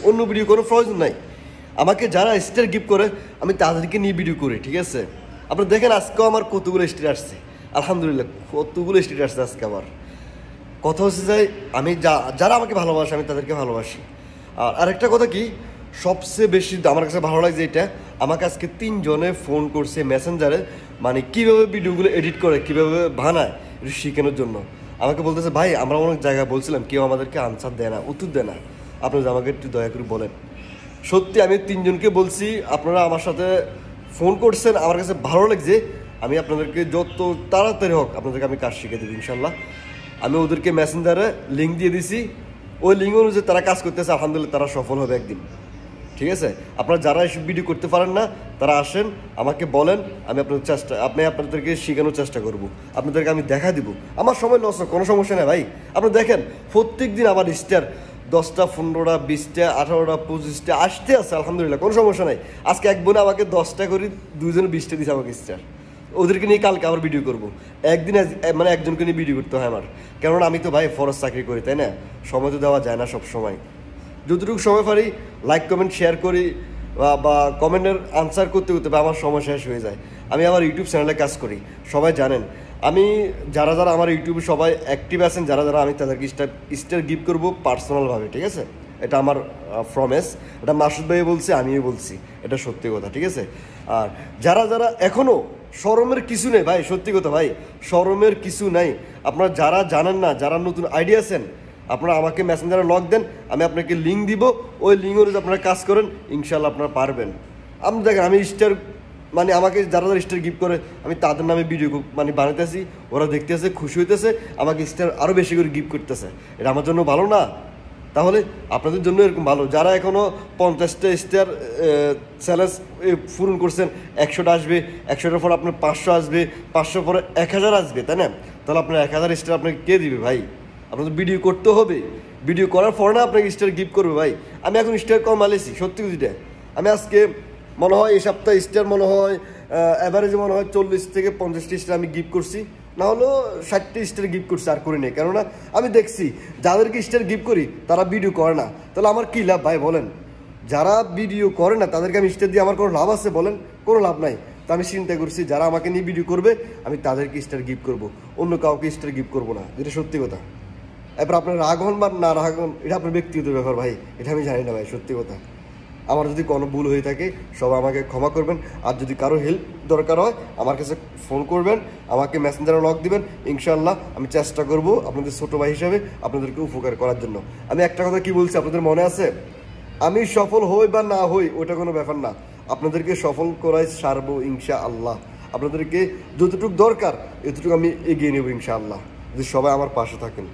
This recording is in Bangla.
অন্য ভিডিও কোনো প্রয়োজন নাই। আমাকে যারা স্টার গিফট করে আমি তাদেরকে নিয়ে ভিডিও করি, ঠিক আছে? আপনারা দেখেন আজকেও আমার কতগুলো স্টার আসছে, আলহামদুলিল্লাহ কতগুলো স্টার আসছে আজকে। আমার কথা হচ্ছে যে আমি যারা আমাকে ভালোবাসে আমি তাদেরকে ভালোবাসি। আর আরেকটা কথা কি, সবচেয়ে বেশি আমার কাছে ভালো লাগছে এটা, আমাকে আজকে 3 জনে ফোন করছে মেসেঞ্জারে, মানে কীভাবে ভিডিওগুলো এডিট করে, কীভাবে বানায়, একটু শেখানোর জন্য। আমাকে বলতেছে ভাই আমরা অনেক জায়গায় বলছিলাম, কেউ আমাদেরকে আনসার দেয় না, উত্তর দেয় না, আপনি আমাকে একটু দয়া করে বলেন। সত্যি আমি 3 জনকে বলছি, আপনারা আমার সাথে ফোন করছেন, আমার কাছে ভালো লাগছে। আমি আপনাদেরকে যত তাড়াতাড়ি হোক আপনাদেরকে আমি কাজ শিখে দেবো ইনশাল্লাহ। আমি ওদেরকে মেসেঞ্জারে লিঙ্ক দিয়ে দিছি, ওই লিঙ্ক অনুযায়ী তারা কাজ করতেছে, আলহামদুলিল্লাহ তারা সফল হবে একদিন, ঠিক আছে? আপনারা যারা এসব ভিডিও করতে পারেন না তারা আসেন, আমাকে বলেন, আমি আপনাদেরকে শেখানোর চেষ্টা করব, আপনাদেরকে আমি দেখা দিব। আমার সময় লস কোনো সমস্যা নেই ভাই। আপনারা দেখেন প্রত্যেক দিন আমার স্টার 10টা 15টা 20টা 18টা 25টা আসতে আছে, আলহামদুলিল্লাহ কোনো সমস্যা নাই। আজকে এক বোনে আমাকে 10টা করে 2জনে 20টা দিচ্ছে আমাকে স্টার, ওদেরকে নিয়ে কালকে আবার ভিডিও করবো। একদিন মানে একজনকে নিয়ে ভিডিও করতে হয় আমার, কেননা আমি তো ভাই ফরজ চাকরি করি, তাই না? সময় তো দেওয়া যায় না সব সময়। যতটুকু সময় পারি লাইক কমেন্ট শেয়ার করি বা কমেন্টের আনসার করতে করতে আমার সময় শেষ হয়ে যায়। আমি আমার ইউটিউব চ্যানেলে কাজ করি, সবাই জানেন। আমি যারা আমার ইউটিউবে সবাই অ্যাক্টিভ আছেন, যারা আমি তাদেরকে স্টার গিফট করবো পার্সোনালভাবে, ঠিক আছে? এটা আমার প্রমিস, এটা মাসুদ ভাই বলছে, আমিও বলছি, এটা সত্যি কথা, ঠিক আছে? আর যারা এখনও শরমের কিছু নেই ভাই, সত্যি কথা ভাই, শরমের কিছু নাই। আপনারা যারা জানেন না, যারা নতুন আইডিয়া আছেন, আপনারা আমাকে মেসেঞ্জারে লক দেন, আমি আপনাকে লিঙ্ক দিব, ওই লিঙ্ক অনুযায়ী আপনারা কাজ করেন, ইনশাল্লাহ আপনারা পারবেন। আপনি দেখেন আমি স্টার মানে আমাকে যারা স্টার গিফট করে আমি তাদের নামে ভিডিও মানে বানাইতেছি, ওরা দেখতেছে খুশি হইতেছে, আমাকে স্টার আরও বেশি করে গিফট করতেছে। এটা আমার জন্য ভালো না? তাহলে আপনাদের জন্য এরকম ভালো। যারা এখনও 50টা স্টার চ্যালেঞ্জ পূরণ করছেন, 100টা আসবে, 100টার পর আপনার 500 আসবে, 500 পরে 1000 আসবে, তাই না? তাহলে আপনার 1000 স্টার আপনাকে কে দিবে ভাই? আপনাদের ভিডিও করতে হবে, ভিডিও করার পর না আপনাকে স্টার গিফট করবে ভাই। আমি এখন স্টার কম আলেছি, সত্যি যেটা। আমি আজকে মনে হয় এই সপ্তাহে স্টার মনে হয় অ্যাভারেজে মনে হয় 40 থেকে 50টা স্টার আমি গিফট করছি, না হলেও 60টা স্টার গিফট করছি, আর করি নেই। কেননা আমি দেখছি যাদেরকে স্টার গিফট করি তারা ভিডিও করে না, তাহলে আমার কী লাভ ভাই বলেন? যারা ভিডিও করে না তাদেরকে আমি স্টার দিয়ে আমার কোনো লাভ আছে বলেন? কোনো লাভ নাই। তো আমি চিন্তা করছি যারা আমাকে নিয়ে ভিডিও করবে আমি তাদেরকে স্টার গিফট করবো, অন্য কাউকে স্টার গিফট করবো না, যেটা সত্যি কথা। এবার আপনার রাগ হন বা না রাগ হন এটা আপনার ব্যক্তিগত ব্যাপার ভাই, এটা আমি জানি না ভাই, সত্যি কথা। আমার যদি কোনো ভুল হয়ে থাকে সবাই আমাকে ক্ষমা করবেন। আর যদি কারো হেল্প দরকার হয় আমার কাছে ফোন করবেন, আমাকে মেসেঞ্জারে লক দিবেন, ইনশাল্লাহ আমি চেষ্টা করব আপনাদের ছোটো ভাই হিসাবে আপনাদেরকে উপকার করার জন্য। আমি একটা কথা কি বলছি আপনাদের মনে আছে? আমি সফল হই বা না হই ওটা কোনো ব্যাপার না, আপনাদেরকে সফল করাই সারবো ইনশাআল্লাহ। আপনাদেরকে যতটুকু দরকার এতটুকু আমি এগিয়ে নেব ইনশাআল্লাহ, যদি সবাই আমার পাশে থাকেন।